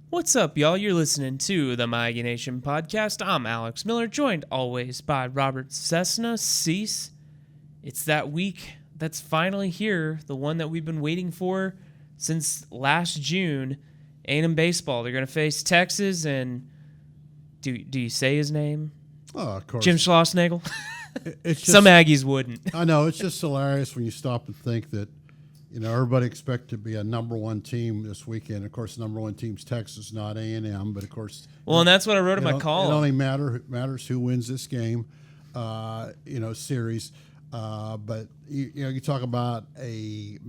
What's up, y'all? You're listening to the My Aggie Nation podcast. I'm Alex Miller, joined always by Robert Cessna. Cease. It's that week that's finally here, the one that we've been waiting for since last June. A&M baseball. They're going to face Texas, and do you say his name? Oh, of course. Jim Schlossnagle? It's just, Some Aggies wouldn't. I know. It's just hilarious when you stop and think that, everybody expect to be a number one team this weekend. Of course, the number one team's Texas, not A&M. But, of course. Well, and that's what I wrote in my column. It only matters who wins this game, series. But, you talk about a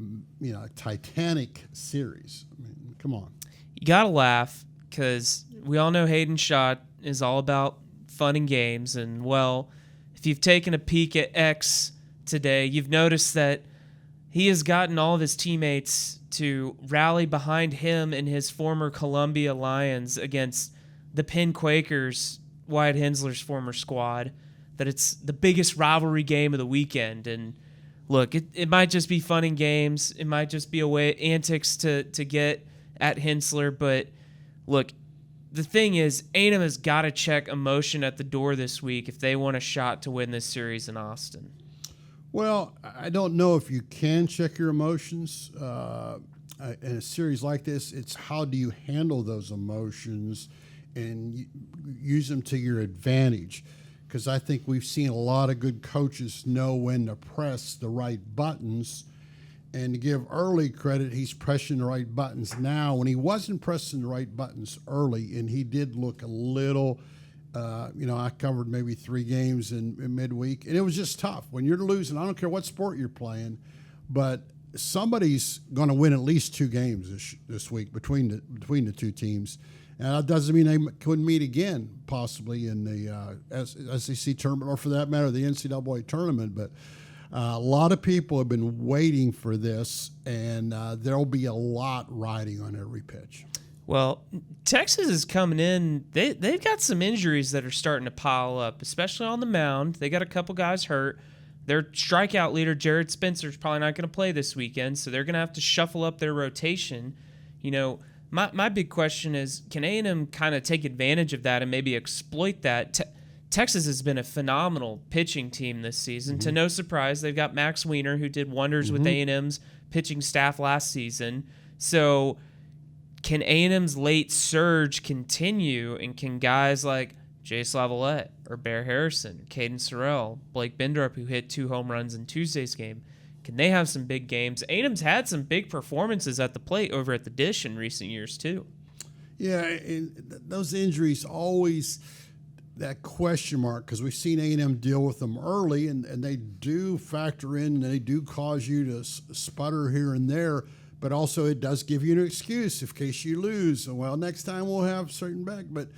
Titanic series. I mean, come on. You got to laugh because we all know Hayden Schott is all about fun and games. And, well, if you've taken a peek at X today, you've noticed that he has gotten all of his teammates to rally behind him and his former Columbia Lions against the Penn Quakers, Wyatt Hensler's former squad, that it's the biggest rivalry game of the weekend. And look, it might just be fun and games. It might just be antics to get at Hensler. But look, the thing is, A&M has got to check emotion at the door this week if they want a shot to win this series in Austin. Well, I don't know if you can check your emotions in a series like this. It's how do you handle those emotions and use them to your advantage. Because I think we've seen a lot of good coaches know when to press the right buttons. And to give Early credit, he's pressing the right buttons now. When he wasn't pressing the right buttons early, and he did look a little I covered maybe 3 games in midweek, and it was just tough. When you're losing, I don't care what sport you're playing, but somebody's going to win at least 2 games this week between the two teams. And that doesn't mean they couldn't meet again, possibly in the SEC tournament, or for that matter, the NCAA tournament. But a lot of people have been waiting for this, and there'll be a lot riding on every pitch. Well, Texas is coming in. They've got some injuries that are starting to pile up, especially on the mound. They got a couple guys hurt. Their strikeout leader, Jared Spencer, is probably not going to play this weekend, so they're going to have to shuffle up their rotation. My big question is, can A&M kind of take advantage of that and maybe exploit that? Texas has been a phenomenal pitching team this season. Mm-hmm. To no surprise, they've got Max Wiener, who did wonders with A&M's pitching staff last season. So can A&M's late surge continue, and can guys like Jace Lavalette or Bear Harrison, Caden Sorrell, Blake Bendrup, who hit 2 home runs in Tuesday's game, can they have some big games? A&M's had some big performances at the plate over at the Dish in recent years too. Yeah, and those injuries always that question mark, because we've seen A&M deal with them early, and they do factor in, and they do cause you to sputter here and there. But also it does give you an excuse in case you lose. Well, next time we'll have certain back. But,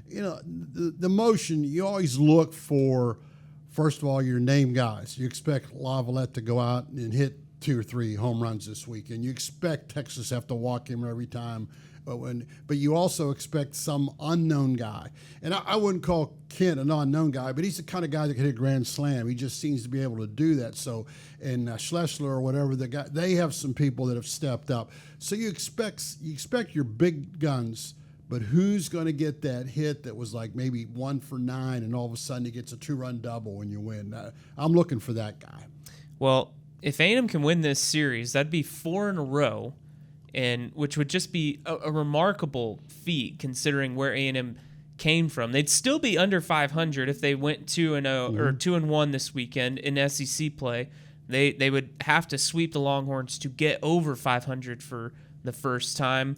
the motion, you always look for, first of all, your name guys. You expect Lavalette to go out and hit 2 or 3 home runs this week. And you expect Texas to have to walk him every time. But you also expect some unknown guy. And I wouldn't call Kent an unknown guy, but he's the kind of guy that can hit a grand slam. He just seems to be able to do that. So, and Schlesler or whatever, the guy, they have some people that have stepped up. So you expect your big guns, but who's going to get that hit that was like maybe 1 for 9, and all of a sudden he gets a 2-run double when you win? I'm looking for that guy. Well, if A&M can win this series, that'd be 4 in a row. And which would just be a remarkable feat considering where A&M came from. They'd still be under 500 if they went 2-0 or 2-1 this weekend in SEC play. They would have to sweep the Longhorns to get over 500 for the first time.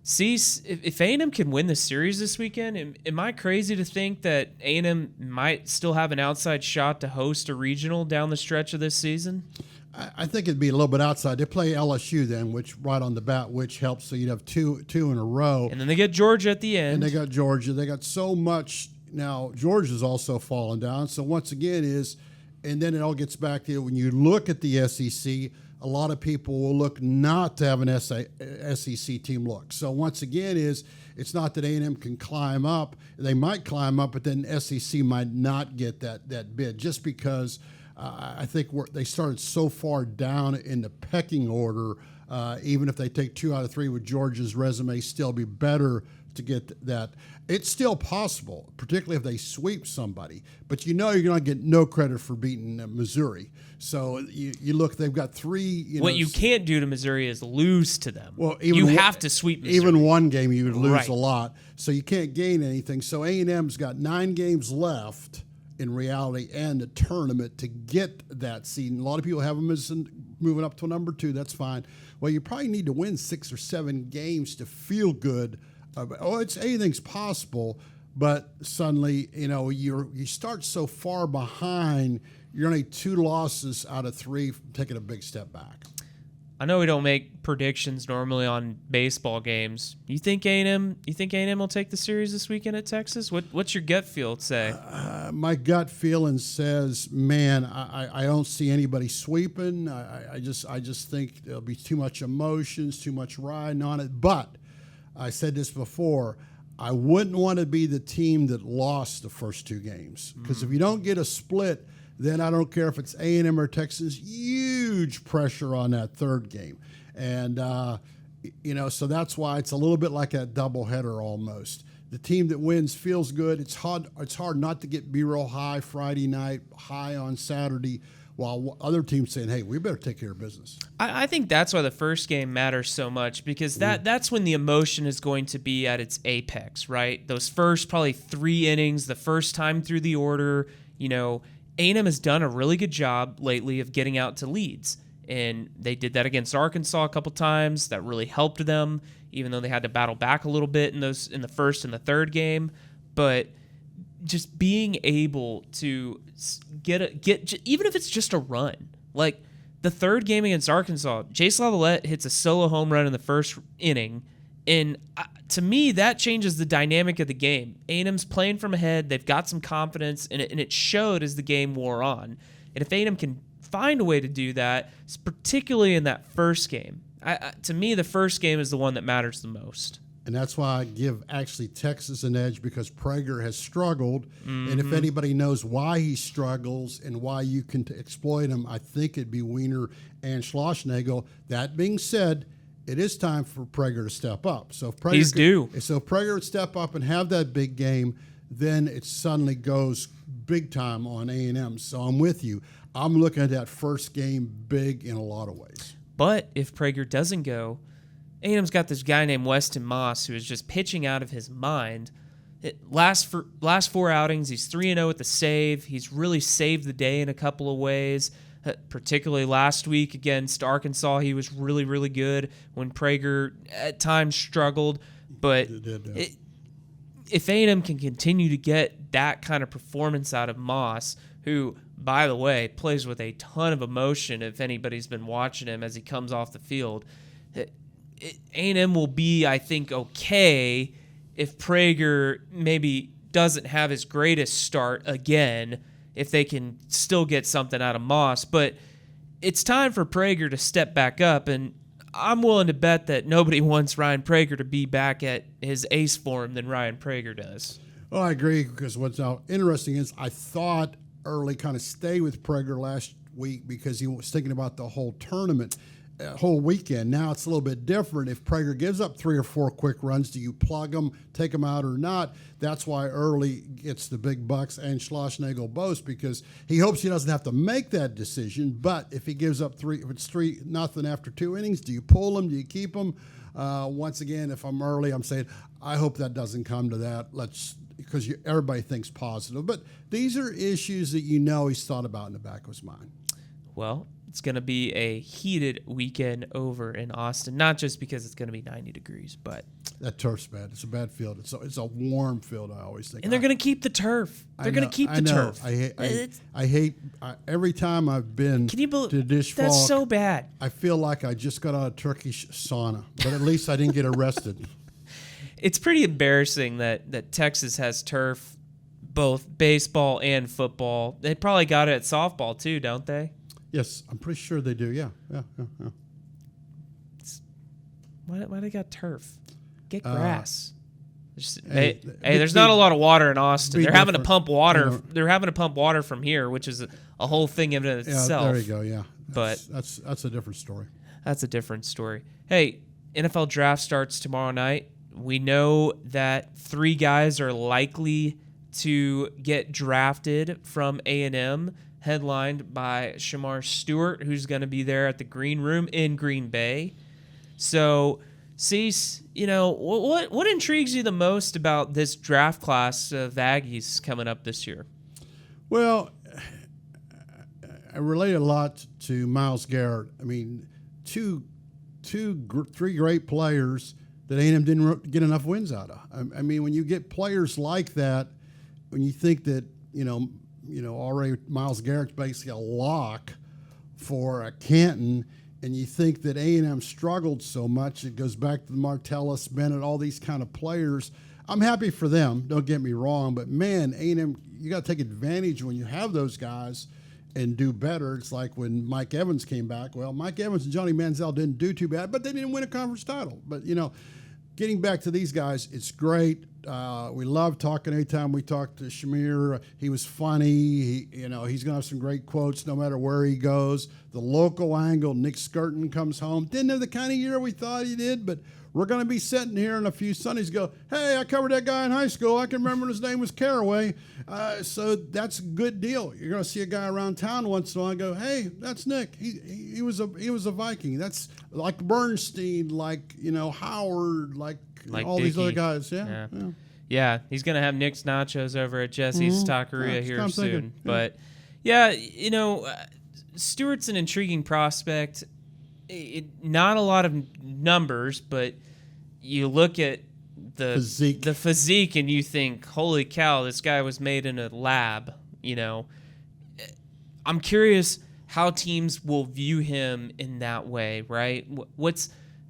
Cease, if A&M can win the series this weekend, am I crazy to think that A&M might still have an outside shot to host a regional down the stretch of this season? I think it'd be a little bit outside. They play LSU then, which right on the bat, which helps. So you'd have two in a row. And then they get Georgia at the end. And they got Georgia. They got so much. Now, Georgia's also fallen down. So once again and then it all gets back to when you look at the SEC, a lot of people will look not to have an SEC team look. So once again it's not that A&M can climb up. They might climb up, but then SEC might not get that bid just because I think they started so far down in the pecking order Even if they take 2 out of 3 with Georgia's resume, still be better to get that. It's still possible, particularly if they sweep somebody. But you're going to get no credit for beating Missouri. So you look, they've got 3. What you can't do to Missouri is lose to them. Well, you have to sweep Missouri. Even one game you would lose Right. a lot. So you can't gain anything. So A&M's got 9 games left in reality and the tournament to get that seed. And a lot of people have them as moving up to number 2. That's fine. Well, you probably need to win 6 or 7 games to feel good. It's anything's possible, but suddenly you start so far behind. You're only 2 losses out of 3, taking a big step back. I know we don't make predictions normally on baseball games. You think A&M will take the series this weekend at Texas? What's your gut feel say? My gut feeling says, man, I don't see anybody sweeping. I just think there'll be too much emotions, too much riding on it. But I said this before, I wouldn't want to be the team that lost the first 2 games, because if you don't get a split, then I don't care if it's A&M or Texas, huge pressure on that 3rd game. And, so that's why it's a little bit like that doubleheader almost. The team that wins feels good. It's hard not to be real high Friday night, high on Saturday, while other teams saying, hey, we better take care of business. I think that's why the first game matters so much, because that's when the emotion is going to be at its apex, right? Those first probably 3 innings, the first time through the order, A&M has done a really good job lately of getting out to leads, and they did that against Arkansas a couple times. That really helped them, even though they had to battle back a little bit in the first and the 3rd game. But just being able to get even if it's just a run, like the 3rd game against Arkansas, Jace Lavalette hits a solo home run in the first inning. And to me, that changes the dynamic of the game. A&M's playing from ahead. They've got some confidence, and it showed as the game wore on. And if A&M can find a way to do that, particularly in that first game, to me, the first game is the one that matters the most. And that's why I give actually Texas an edge, because Prager has struggled. And if anybody knows why he struggles and why you can exploit him, I think it'd be Weiner and Schlossnagel. That being said, it is time for Prager to step up. So if Prager He's due. So if Prager would step up and have that big game, then it suddenly goes big time on A&M. So I'm with you. I'm looking at that first game big in a lot of ways. But if Prager doesn't go, A&M's got this guy named Weston Moss who is just pitching out of his mind. Last 4 outings, he's 3-0 with the save. He's really saved the day in a couple of ways. Particularly last week against Arkansas, he was really, really good when Prager at times struggled. But if A&M can continue to get that kind of performance out of Moss, who, by the way, plays with a ton of emotion if anybody's been watching him as he comes off the field, A&M will be, I think, okay if Prager maybe doesn't have his greatest start again, if they can still get something out of Moss. But it's time for Prager to step back up, and I'm willing to bet that nobody wants Ryan Prager to be back at his ace form than Ryan Prager does. Well, I agree, because what's now interesting is I thought Early kind of stay with Prager last week because he was thinking about the whole tournament, whole weekend. Now it's a little bit different. If Prager gives up 3 or 4 quick runs, do you plug them, take them out or not? That's why Early gets the big bucks and Schlossnagel both, because he hopes he doesn't have to make that decision. But if he gives up 3, if it's 3-0 after 2 innings, do you pull him? Do you keep him? Once again, if I'm Early, I'm saying I hope that doesn't come to that. Because everybody thinks positive. But these are issues that he's thought about in the back of his mind. Well, it's going to be a heated weekend over in Austin, not just because it's going to be 90 degrees, but... That turf's bad. It's a bad field. It's a warm field, I always think. And they're going to keep the turf. They're going to keep the turf. I hate every time I've been to Dish Falk. That's so bad. I feel like I just got out of Turkish sauna, but at least I didn't get arrested. It's pretty embarrassing that Texas has turf, both baseball and football. They probably got it at softball too, don't they? Yes, I'm pretty sure they do. Yeah. Why they got turf? Get grass. There's not a lot of water in Austin. They're having to pump water. They're having to pump water from here, which is a whole thing in itself. There you go. Yeah, but that's a different story. That's a different story. Hey, NFL draft starts tomorrow night. We know that 3 guys are likely to get drafted from A&M, headlined by Shamar Stewart, who's going to be there at the Green Room in Green Bay. So, Cease, what intrigues you the most about this draft class of Aggies coming up this year? Well, I relate a lot to Myles Garrett. I mean, three great players that A&M didn't get enough wins out of. I mean, when you get players like that, when you think that already Myles Garrett's basically a lock for a Canton, and you think that A&M struggled so much, it goes back to the Martellus, Bennett, all these kind of players. I'm happy for them. Don't get me wrong, but man, A&M, you got to take advantage when you have those guys and do better. It's like when Mike Evans came back. Well, Mike Evans and Johnny Manziel didn't do too bad, but they didn't win a conference title. But, getting back to these guys, it's great. We love talking. Anytime we talk to Shamir, he was funny. He's going to have some great quotes no matter where he goes. The local angle, Nick Skirton comes home. Didn't have the kind of year we thought he did, but we're going to be sitting here in a few Sundays go, hey, I covered that guy in high school. I can remember his name was Caraway. So that's a good deal. You're going to see a guy around town once in a while and go, hey, that's Nick. He was a Viking. That's like Bernstein, like, Howard, like all Dickey. These other guys. Yeah, he's going to have Nick's Nachos over at Jesse's Taqueria here soon. But, Stewart's an intriguing prospect. Not a lot of numbers, but you look at the physique and you think, holy cow, this guy was made in a lab. I'm curious how teams will view him in that way, right?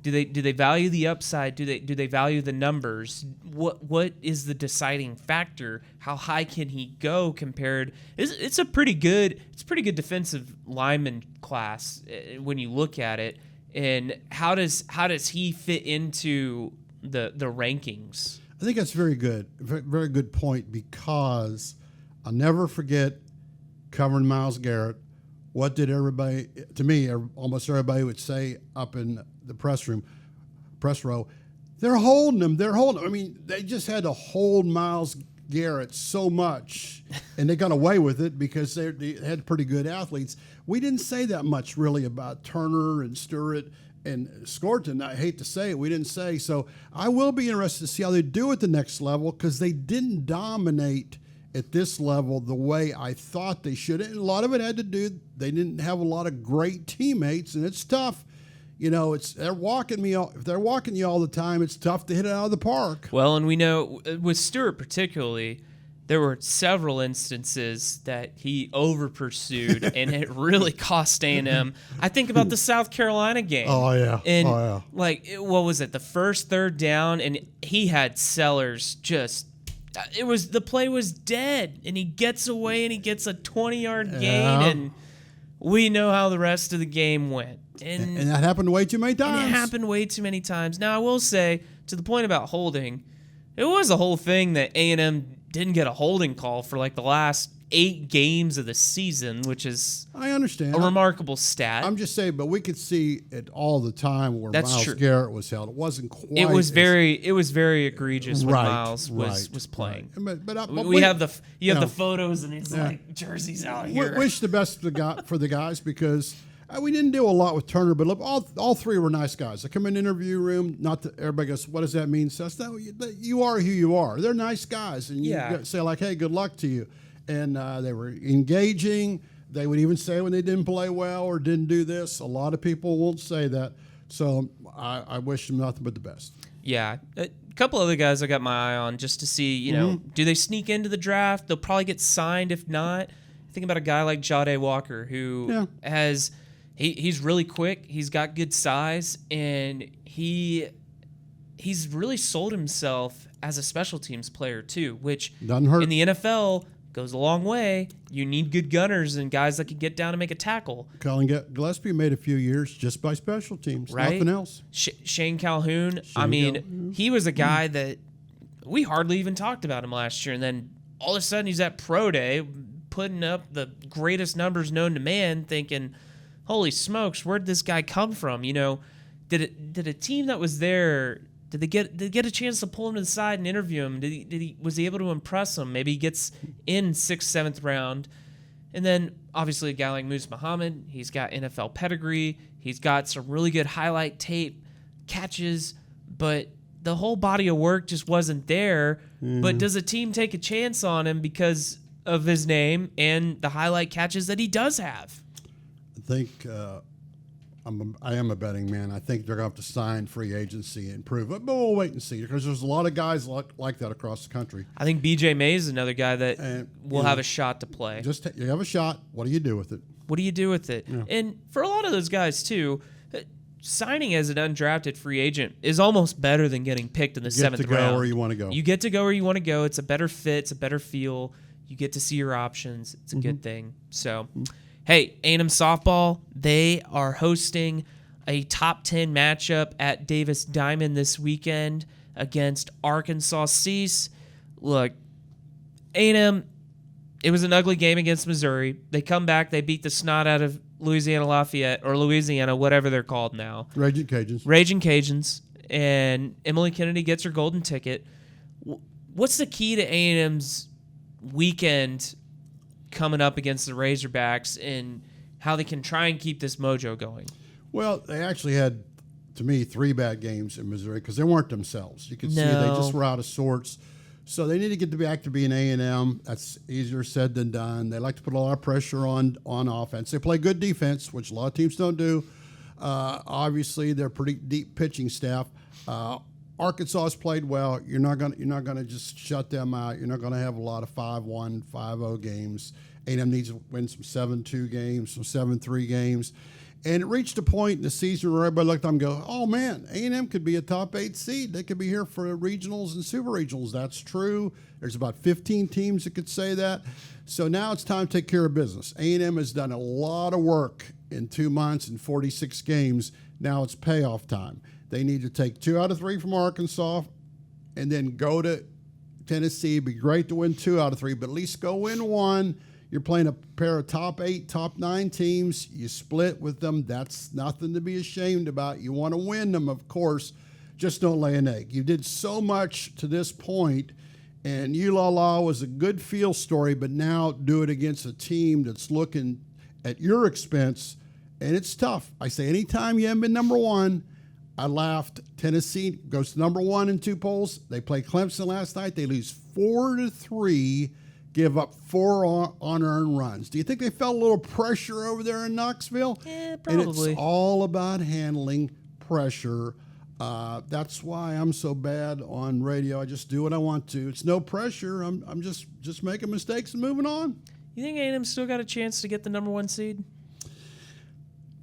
Do they value the upside? Do they value the numbers? What is the deciding factor? How high can he go compared? It's a pretty good defensive lineman class when you look at it. And how does he fit into the rankings? I think that's very good, very good point, because I'll never forget covering Myles Garrett. What did everybody, to me, almost everybody would say up in the press row, they're holding him. I mean, they just had to hold Myles Garrett so much, and they got away with it because they had pretty good athletes. We didn't say that much really about Turner and Stewart and Scorton. I hate to say it, we didn't say. So I will be interested to see how they do at the next level, because they didn't dominate at this level the way I thought they should. And a lot of it had to do, they didn't have a lot of great teammates, and it's tough. They're walking me. If they're walking you all the time, it's tough to hit it out of the park. Well, and we know with Stewart particularly, there were several instances that he over-pursued, and it really cost A&M. I think about the South Carolina game. Oh, yeah. And, what was it, the first third down, and he had Sellers just – the play was dead, and he gets away, and he gets a 20-yard gain, and we know how the rest of the game went. And that happened way too many times. Now, I will say, to the point about holding, it was a whole thing that A&M didn't get a holding call for like the last 8 games of the season, which is I understand a remarkable stat. I'm just saying, but we could see it all the time where Myles Garrett was held. It wasn't quite. It was very egregious when Myles was playing. Right. But you have the photos, and it's like jerseys out here. Wish the best for the guys, because we didn't do a lot with Turner, but look, all 3 were nice guys. They come in the interview room, not that everybody goes, what does that mean? So you are who you are. They're nice guys, and you say like, hey, good luck to you. And they were engaging. They would even say when they didn't play well or didn't do this. A lot of people won't say that. So I wish them nothing but the best. Yeah. A couple other guys I got my eye on just to see, do they sneak into the draft? They'll probably get signed if not. Think about a guy like Jade Walker, who has – he's really quick. He's got good size, and he's really sold himself as a special teams player too, which doesn't hurt. In the NFL goes a long way. You need good gunners and guys that can get down and make a tackle. Colin Gillespie made a few years just by special teams, right? Nothing else. Shane Calhoun. He was a guy that we hardly even talked about him last year, and then all of a sudden he's at Pro Day putting up the greatest numbers known to man, thinking, holy smokes, where'd this guy come from? Did a team that was there, did they get a chance to pull him to the side and interview him? Was he able to impress him? Maybe he gets in 6th, 7th round. And then obviously a guy like Moose Muhammad, he's got NFL pedigree. He's got some really good highlight tape catches, but the whole body of work just wasn't there. But does a team take a chance on him because of his name and the highlight catches that he does have? I think I am a betting man. I think they're going to have to sign free agency and prove it, but we'll wait and see because there's a lot of guys like that across the country. I think B.J. May is another guy that will have a shot to play. You have a shot. What do you do with it? What do you do with it? Yeah. And for a lot of those guys, too, signing as an undrafted free agent is almost better than getting picked in the 7th round. You get to go where you want to go. You get to go where you want to go. It's a better fit. It's a better feel. You get to see your options. It's a good thing. So, hey, A&M softball, they are hosting a top 10 matchup at Davis Diamond this weekend against Arkansas Cease. Look, A&M, it was an ugly game against Missouri. They come back. They beat the snot out of Louisiana Lafayette, or Louisiana, whatever they're called now. Raging Cajuns. Raging Cajuns. And Emily Kennedy gets her golden ticket. What's the key to A&M's weekend coming up against the Razorbacks and how they can try and keep this mojo going? Well, they actually had, to me, 3 bad games in Missouri because they weren't themselves. You could see they just were out of sorts. So they need to get back to being A&M. That's easier said than done. They like to put a lot of pressure on offense. They play good defense, which a lot of teams don't do. Obviously, they're pretty deep pitching staff. Arkansas has played well. You're not gonna just shut them out. You're not gonna have a lot of 5-1, 5-0 games. A&M needs to win some 7-2 games, some 7-3 games. And it reached a point in the season where everybody looked up and go, oh, man, A&M could be a top 8 seed. They could be here for regionals and super regionals. That's true. There's about 15 teams that could say that. So now it's time to take care of business. A&M has done a lot of work in 2 months and 46 games. Now it's payoff time. They need to take 2 out of 3 from Arkansas and then go to Tennessee. It'd be great to win 2 out of 3, but at least go win 1. You're playing a pair of top 8, top 9 teams. You split with them. That's nothing to be ashamed about. You want to win them, of course. Just don't lay an egg. You did so much to this point, and ULala was a good feel story, but now do it against a team that's looking at your expense, and it's tough. I say anytime you haven't been number 1, I laughed. Tennessee goes to number 1 in 2 polls. They play Clemson last night. They lose 4-3. Give up 4 unearned runs. Do you think they felt a little pressure over there in Knoxville? Yeah, probably. And it's all about handling pressure. That's why I'm so bad on radio. I just do what I want to. It's no pressure. I'm just making mistakes and moving on. You think A&M still got a chance to get the number 1 seed?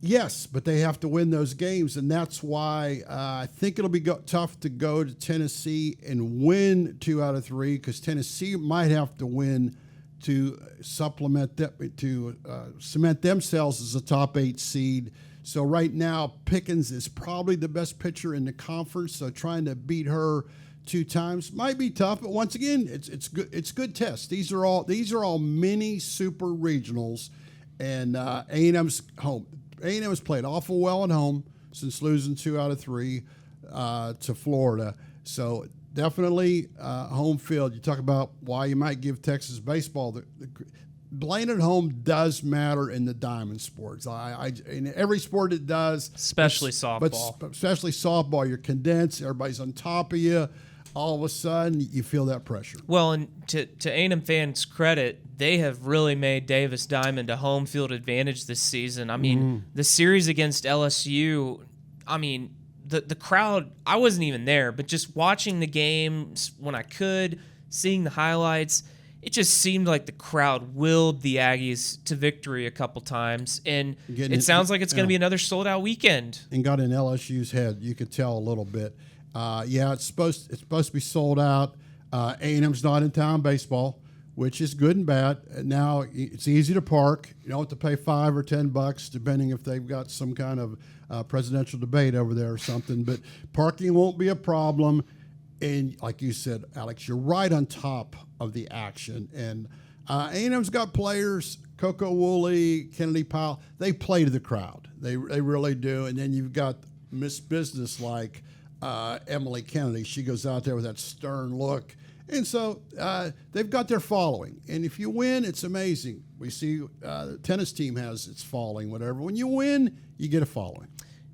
Yes, but they have to win those games, and that's why I think it'll be tough to go to Tennessee and win 2 out of 3 because Tennessee might have to win to supplement that, to cement themselves as a top 8 seed. So right now, Pickens is probably the best pitcher in the conference. So trying to beat her 2 times might be tough, but once again, it's good. It's good tests. These are all mini super regionals, and A&M's home. A&M has played awful well at home since losing 2 out of 3 to Florida. So definitely home field. You talk about why you might give Texas baseball. The playing at home does matter in the diamond sports. In every sport it does. Especially softball. But especially softball. You're condensed. Everybody's on top of you. All of a sudden, you feel that pressure. Well, and to A&M fans' credit, they have really made Davis Diamond a home field advantage this season. I mean, the series against LSU, the crowd, I wasn't even there, but just watching the games when I could, seeing the highlights, it just seemed like the crowd willed the Aggies to victory a couple times. And it sounds like it's going to be another sold-out weekend. And got in LSU's head. You could tell a little bit. It's supposed to be sold out. A&M's not in town baseball, which is good and bad. Now it's easy to park. You don't have to pay $5 or $10, depending if they've got some kind of presidential debate over there or something. But parking won't be a problem. And like you said, Alex, you're right on top of the action. And A&M's got players. Coco Woolley, Kennedy Powell, they play to the crowd. They really do. And then you've got Miss Business like Emily Kennedy. She goes out there with that stern look. And so they've got their following. And if you win, it's amazing. We see the tennis team has its following, whatever. When you win, you get a following.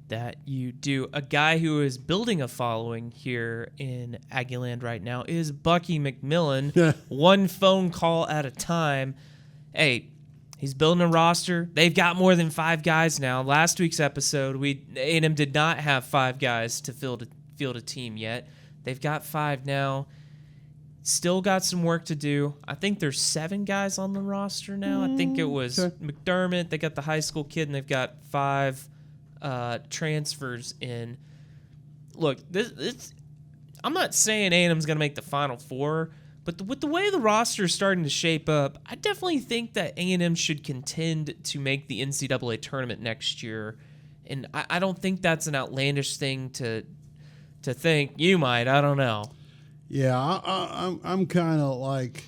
That you do. A guy who is building a following here in Aggieland right now is Bucky McMillan. One phone call at a time. Hey, he's building a roster. They've got more than 5 guys now. Last week's episode, A&M did not have 5 guys to field a team yet. They've got 5 now. Still got some work to do. I think there's 7 guys on the roster now. I think it was McDermott. They got the high school kid, and they've got 5 transfers in. Look, I'm not saying A&M's going to make the Final Four, but with the way the roster is starting to shape up, I definitely think that A&M should contend to make the NCAA tournament next year. And I don't think that's an outlandish thing to think. You might. I don't know. Yeah, I'm kind of like,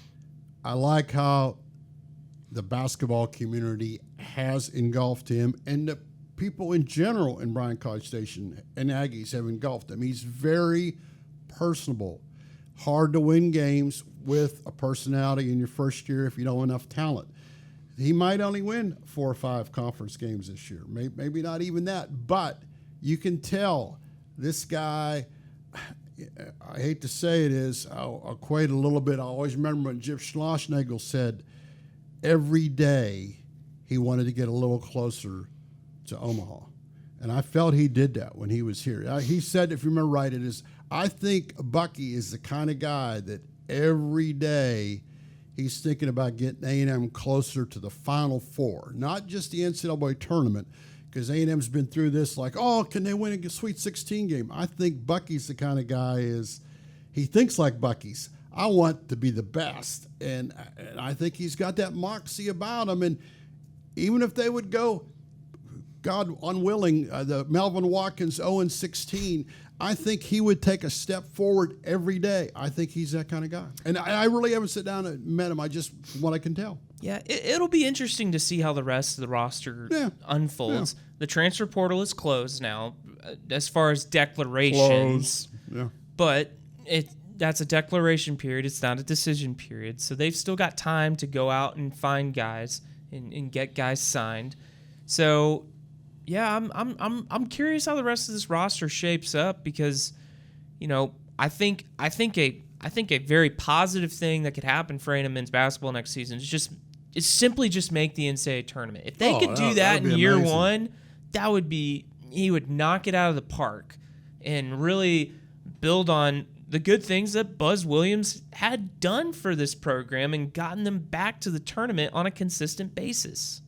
I like how the basketball community has engulfed him, and the people in general in Bryan College Station and Aggies have engulfed him. He's very personable, hard to win games with a personality in your first year if you don't have enough talent. He might only win 4 or 5 conference games this year, maybe not even that, but you can tell this guy, I hate to say it is, I'll equate a little bit. I always remember when Jim Schlossnagel said every day he wanted to get a little closer to Omaha. And I felt he did that when he was here. He said, if you remember right, it is, I think Bucky is the kind of guy that every day he's thinking about getting A&M closer to the Final Four, not just the NCAA tournament, because A&M's been through this like, oh, can they win a Sweet 16 game? I think Bucky's the kind of guy he thinks like Bucky's. I want to be the best. And I think he's got that moxie about him. And even if they would go, God unwilling, the Melvin Watkins 0-16, I think he would take a step forward every day. I think he's that kind of guy. And I really haven't sat down and met him. I just, from what I can tell. Yeah, it'll be interesting to see how the rest of the roster unfolds. Yeah. The transfer portal is closed now, as far as declarations. Yeah. But that's a declaration period. It's not a decision period. So they've still got time to go out and find guys and get guys signed. So yeah, I'm curious how the rest of this roster shapes up because, I think a very positive thing that could happen for A&M men's basketball next season is simply just make the NCAA tournament. If they could do that in year amazing. 1, he would knock it out of the park and really build on the good things that Buzz Williams had done for this program and gotten them back to the tournament on a consistent basis.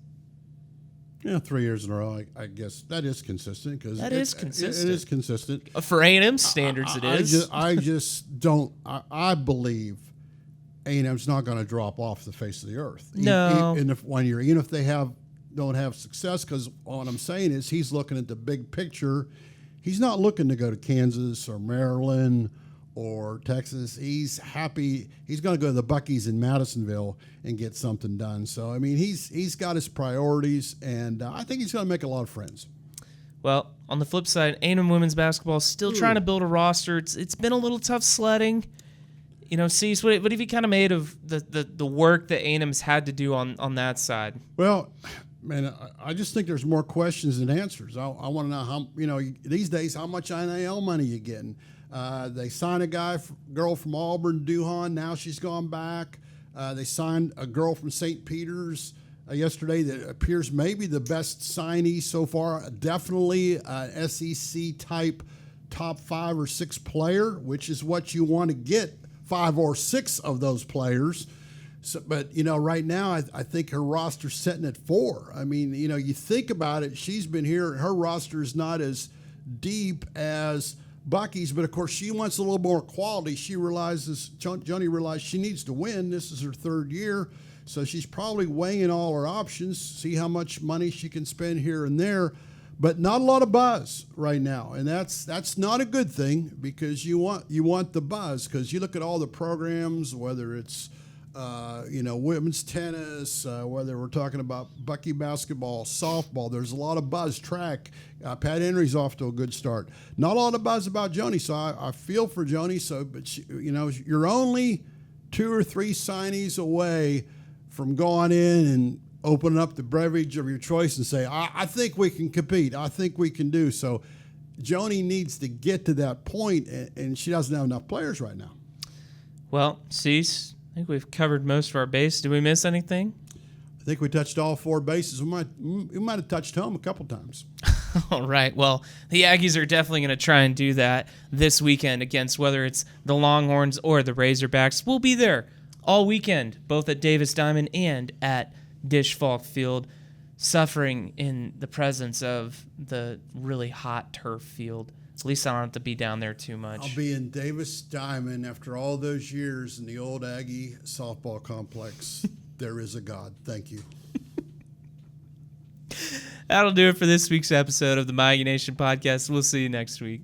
Yeah, 3 years in a row, I guess that is consistent. It is consistent. It is consistent. For A&M standards, it is. I just don't. I believe A&M's not going to drop off the face of the earth. No. In the 1 year, even if they don't have success, because what I'm saying is he's looking at the big picture. He's not looking to go to Kansas or Maryland or Texas. He's happy. He's going to go to the Buc-ee's in Madisonville and get something done. So, I mean, he's got his priorities, and I think he's going to make a lot of friends. Well, on the flip side, A&M women's basketball is still trying to build a roster. It's been a little tough sledding. Cease, what have you kind of made of the work that A&M's had to do on that side? Well, man, I just think there's more questions than answers. I want to know how, these days, how much NIL money you getting. They signed a girl from Auburn, Duhon. Now she's gone back. They signed a girl from St. Peter's yesterday that appears maybe the best signee so far. Definitely an SEC type top 5 or 6 player, which is what you want to get, 5 or 6 of those players. So, but right now I think her roster's sitting at 4. I mean, you think about it. She's been here. Her roster is not as deep as Bucky's, but of course she wants a little more quality. She realizes, Joni realized she needs to win. This is her 3rd year, so she's probably weighing all her options, see how much money she can spend here and there, but not a lot of buzz right now, and that's not a good thing because you want the buzz because you look at all the programs, whether it's women's tennis, whether we're talking about Bucky basketball, softball. There's a lot of buzz. Track. Pat Henry's off to a good start. Not a lot of buzz about Joni, so I feel for Joni. But you're only 2 or 3 signees away from going in and opening up the beverage of your choice and say, I think we can compete. I think we can do so. Joni needs to get to that point, and she doesn't have enough players right now. Well, Cease, I think we've covered most of our base. Did we miss anything? I think we touched all 4 bases. We might have touched home a couple times. All right. Well, the Aggies are definitely going to try and do that this weekend against whether it's the Longhorns or the Razorbacks. We'll be there all weekend, both at Davis Diamond and at Dish Falk Field, suffering in the presence of the really hot turf field. At least I don't have to be down there too much. I'll be in Davis Diamond after all those years in the old Aggie softball complex. There is a God. Thank you. That'll do it for this week's episode of the My Aggie Nation podcast. We'll see you next week.